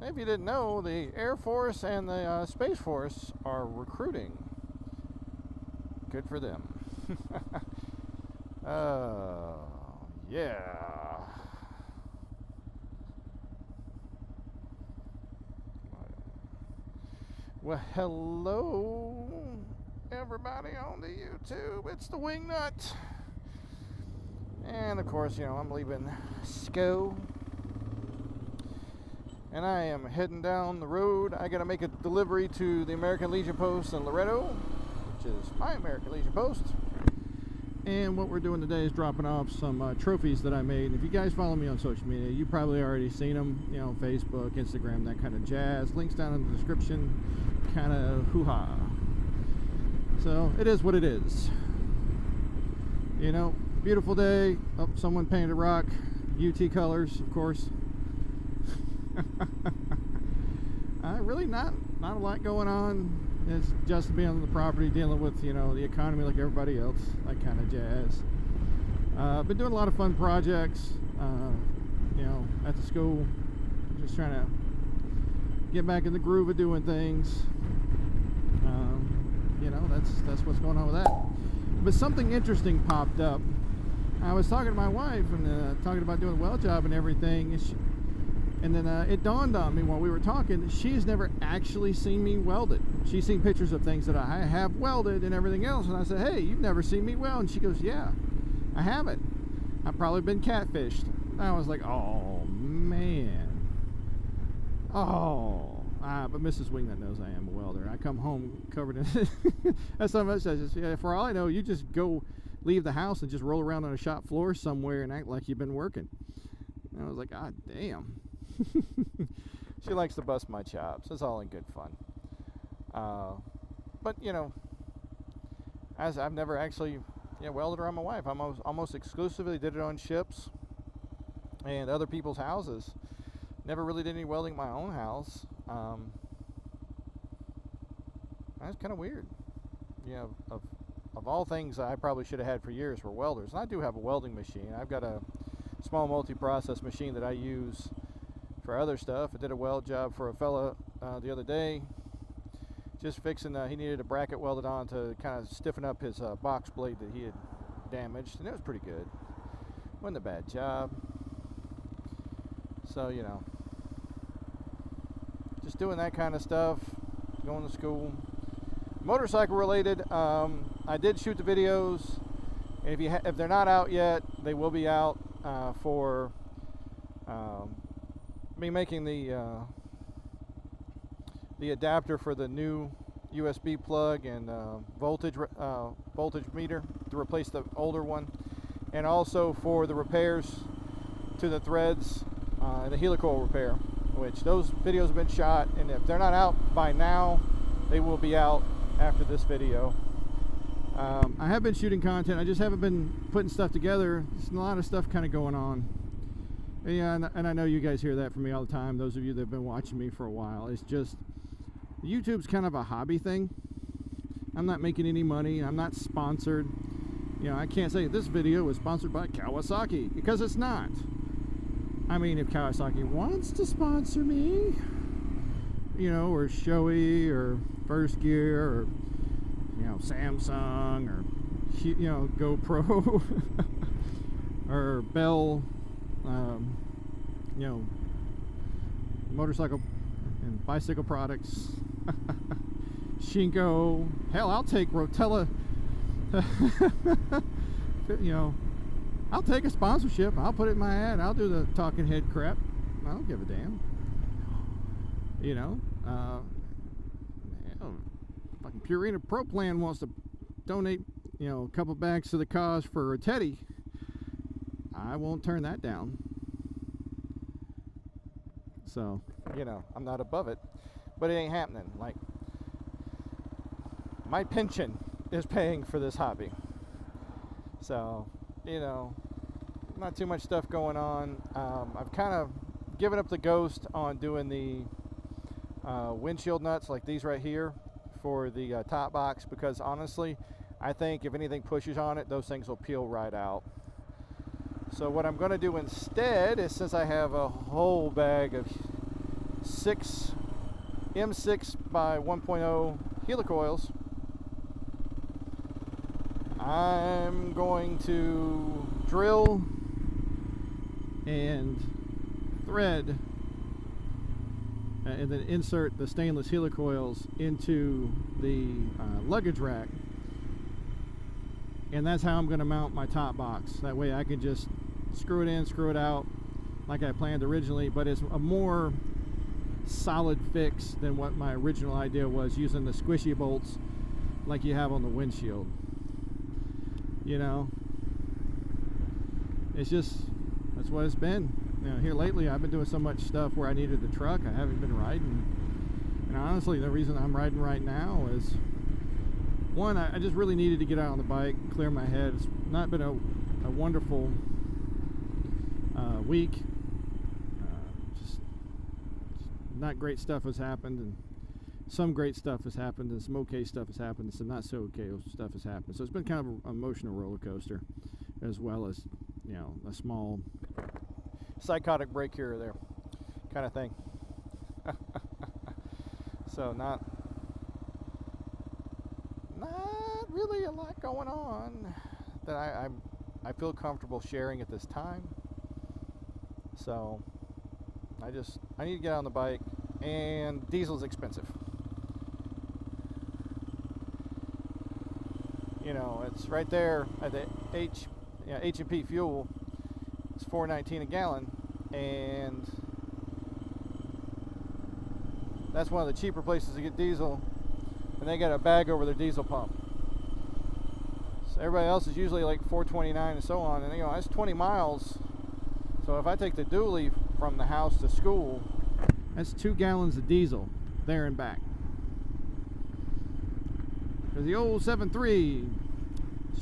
if you didn't know, the Air Force and the Space Force are recruiting. Good for them. Yeah. Well, hello, everybody on the YouTube. It's the Whingnut. And, of course, I'm leaving school. And I am heading down the road. I got to make a delivery to the American Legion Post in Loretto, which is my American Legion Post. And what we're doing today is dropping off some trophies that I made. If you guys follow me on social media, you probably already seen them. Facebook, Instagram, that kind of jazz. Links down in the description. Kind of hoo-ha. So it is what it is. Beautiful day. Oh, someone painted a rock. UT colors, of course. Really not a lot going on. It's just being on the property, dealing with the economy like everybody else, that kind of jazz. Been doing a lot of fun projects, at the school. Just trying to get back in the groove of doing things. That's what's going on with that. But something interesting popped up. I was talking to my wife and talking about doing a weld job and everything. And then it dawned on me while we were talking that she's never actually seen me welded. She's seen pictures of things that I have welded and everything else. And I said, hey, you've never seen me weld? And she goes, yeah, I haven't. I've probably been catfished. And I was like, oh, man. Oh. But Mrs. Whingnut knows I am a welder. I come home covered in that's so much. For all I know, you just go leave the house and just roll around on a shop floor somewhere and act like you've been working. And I was like, God damn. She likes to bust my chops. It's all in good fun. But as I've never actually welded around my wife. I almost exclusively did it on ships and other people's houses. Never really did any welding at my own house. That's kind of weird. Of all things I probably should have had for years were welders. And I do have a welding machine. I've got a small multi-process machine that I use for other stuff. I did a weld job for a fella the other day, just fixing he needed a bracket welded on to kind of stiffen up his box blade that he had damaged, and it was pretty good. Wasn't a bad job. So just doing that kind of stuff, going to school. Motorcycle related, I did shoot the videos, and if they're not out yet, they will be out for me making the adapter for the new USB plug and voltage meter to replace the older one, and also for the repairs to the threads and the helicoil repair, which those videos have been shot, and if they're not out by now, they will be out after this video. I have been shooting content. I just haven't been putting stuff together. There's a lot of stuff kind of going on. Yeah, and I know you guys hear that from me all the time, those of you that have been watching me for a while. It's just, YouTube's kind of a hobby thing. I'm not making any money. I'm not sponsored. I can't say this video was sponsored by Kawasaki, because it's not. I mean, if Kawasaki wants to sponsor me, or Shoei, or First Gear, or Samsung, or GoPro, or Bell, motorcycle and bicycle products, Shinko, hell, I'll take Rotella, I'll take a sponsorship. I'll put it in my ad. I'll do the talking head crap. I don't give a damn. Fucking Purina Pro Plan wants to donate, a couple bags to the cause for Teddy. I won't turn that down. So, I'm not above it, but it ain't happening. Like, my pension is paying for this hobby. So, not too much stuff going on. I've kind of given up the ghost on doing the windshield nuts like these right here for the top box, because honestly, I think if anything pushes on it, those things will peel right out. So what I'm going to do instead is, since I have a whole bag of 6 M6 by 1.0 helicoils. I'm going to drill and thread and then insert the stainless helicoils into the luggage rack, and that's how I'm going to mount my top box. That way I can just screw it in, screw it out like I planned originally, but it's a more solid fix than what my original idea was, using the squishy bolts like you have on the windshield. You know, it's just, that's what it's been. You know, here lately I've been doing so much stuff where I needed the truck, I haven't been riding. And honestly, the reason I'm riding right now is, one, I just really needed to get out on the bike, clear my head. It's not been a wonderful week. Just not great stuff has happened, and some great stuff has happened, and some okay stuff has happened, and some not so okay stuff has happened. So it's been kind of an emotional roller coaster, as well as, you know, a small psychotic break here or there kind of thing. So not really a lot going on that I feel comfortable sharing at this time. So I need to get on the bike, and diesel's expensive. You know, it's right there at the H&P fuel. It's $4.19 a gallon, and that's one of the cheaper places to get diesel, and they got a bag over their diesel pump. So everybody else is usually like $4.29 and so on, and you know, that's 20 miles. So if I take the dually from the house to school, that's 2 gallons of diesel there and back. Because the old 7.3,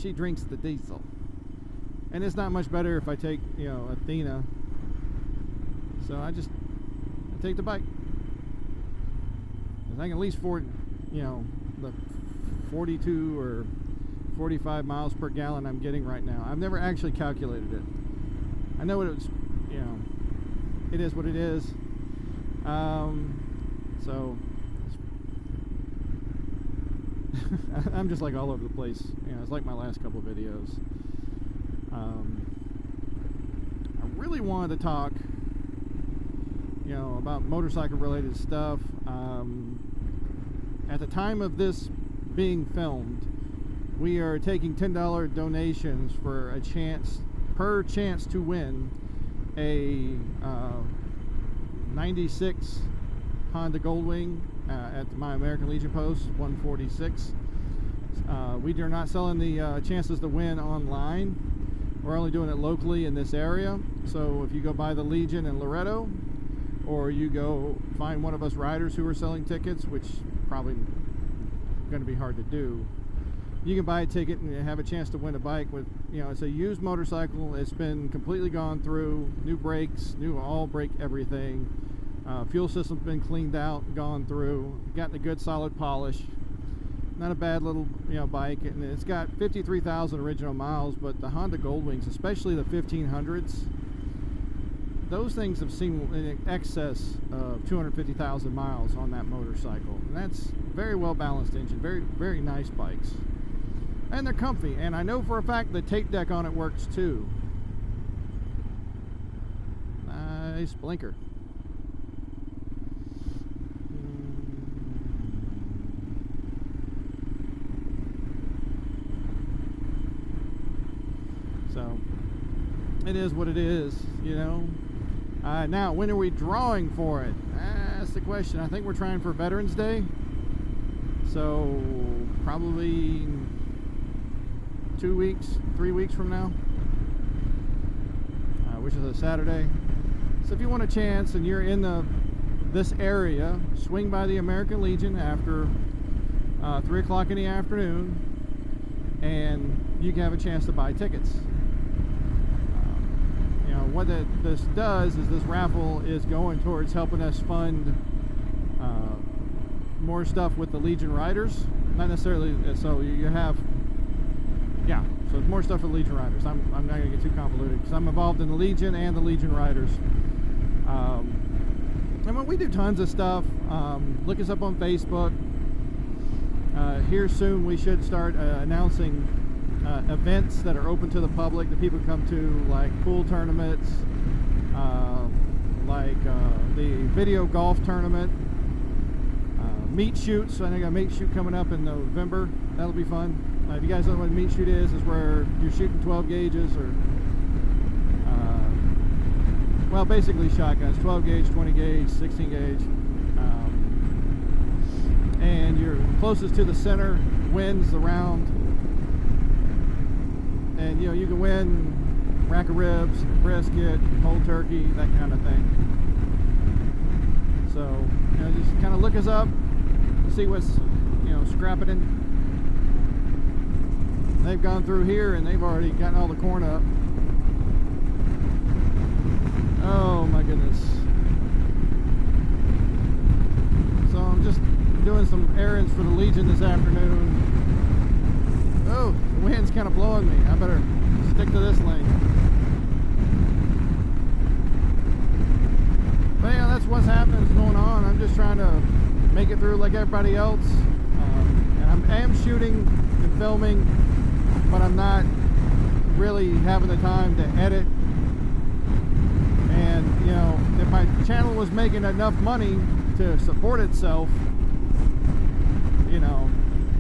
she drinks the diesel. And it's not much better if I take, you know, Athena. So I take the bike. Because I can at least afford, you know, the 42 or 45 miles per gallon I'm getting right now. I've never actually calculated it. I know what it was, you know, it is what it is. So I'm just like all over the place. You know, it's like my last couple of videos. I really wanted to talk, you know, about motorcycle related stuff. At the time of this being filmed, we are taking $10 donations for a chance to win a 96 Honda Goldwing at my American Legion post 146. We are not selling the chances to win online. We're only doing it locally in this area. So if you go by the Legion in Loretto, or you go find one of us riders who are selling tickets, which probably going to be hard to do, you can buy a ticket and have a chance to win a bike with, you know, it's a used motorcycle. It's been completely gone through, new brakes, new all brake everything. Fuel system's been cleaned out, gone through, gotten a good solid polish. Not a bad little, you know, bike, and it's got 53,000 original miles. But the Honda Goldwings, especially the 1500s, those things have seen in excess of 250,000 miles on that motorcycle, and that's very well balanced engine, very, very nice bikes, and they're comfy. And I know for a fact the tape deck on it works too. Nice blinker. So it is what it is, you know. Now, when are we drawing for it? That's the question. I think we're trying for Veterans Day. So probably 2 weeks, 3 weeks from now, which is a Saturday. So if you want a chance and you're in this area, swing by the American Legion after 3 o'clock in the afternoon, and you can have a chance to buy tickets. What this does is this raffle is going towards helping us fund more stuff with the Legion riders. Not necessarily, so you have, yeah, so it's more stuff with Legion riders. I'm not going to get too convoluted because I'm involved in the Legion and the Legion riders. And we do tons of stuff. Look us up on Facebook. Here soon we should start announcing events that are open to the public that people come to, like pool tournaments, like the video golf tournament, meat shoots. I think I got a meat shoot coming up in November. That'll be fun. If you guys don't know what a meat shoot is where you're shooting 12 gauges or well, basically shotguns, 12 gauge, 20 gauge, 16 gauge, and you're closest to the center wins the round, and you know you can win rack of ribs, brisket, whole turkey, that kind of thing. So you know, just kind of look us up, see what's scrapping. They've gone through here and they've already gotten all the corn up. Oh my goodness. So I'm just doing some errands for the Legion this afternoon. Oh, the wind's kind of blowing me. I better stick to this lane. But yeah, that's what's happening, what's going on. I'm just trying to make it through like everybody else. And I am shooting and filming, but I'm not really having the time to edit. And you know, if my channel was making enough money to support itself, you know,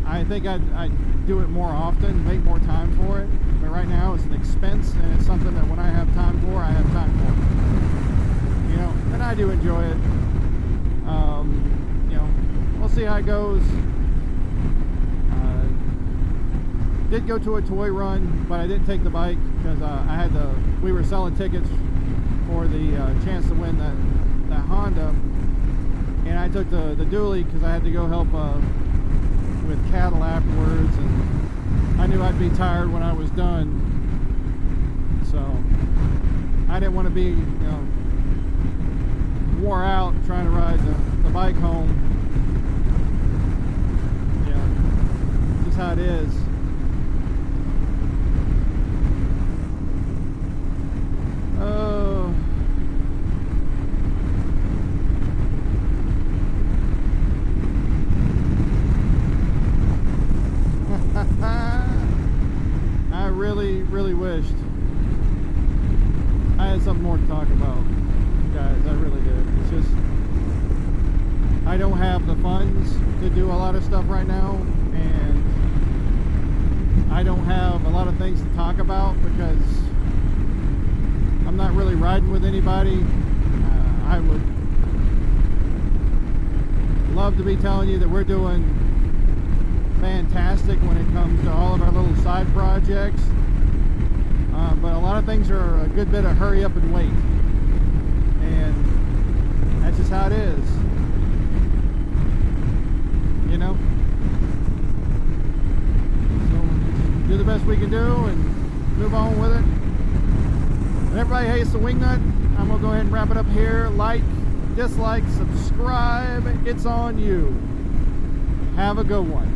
I think I'd do it more often, make more time for it. But right now it's an expense, and it's something that when I have time for, I have time for. You know, and I do enjoy it. You know, we'll see how it goes. Did go to a toy run, but I didn't take the bike because we were selling tickets for the chance to win that Honda, and I took the dually because I had to go help with cattle afterwards, and I knew I'd be tired when I was done, so I didn't want to be wore out trying to ride the bike home. Yeah, just how it is. I really wished I had something more to talk about, guys. I really did. It's just I don't have the funds to do a lot of stuff right now, and I don't have a lot of things to talk about because I'm not really riding with anybody. I would love to be telling you that we're doing fantastic when it comes to all of our little side projects, but a lot of things are a good bit of hurry up and wait, and that's just how it is, you know. So do the best we can do and move on with it. And everybody hates the Whingnut. I'm gonna go ahead and wrap it up here. Like, dislike, subscribe, it's on you. Have a good one.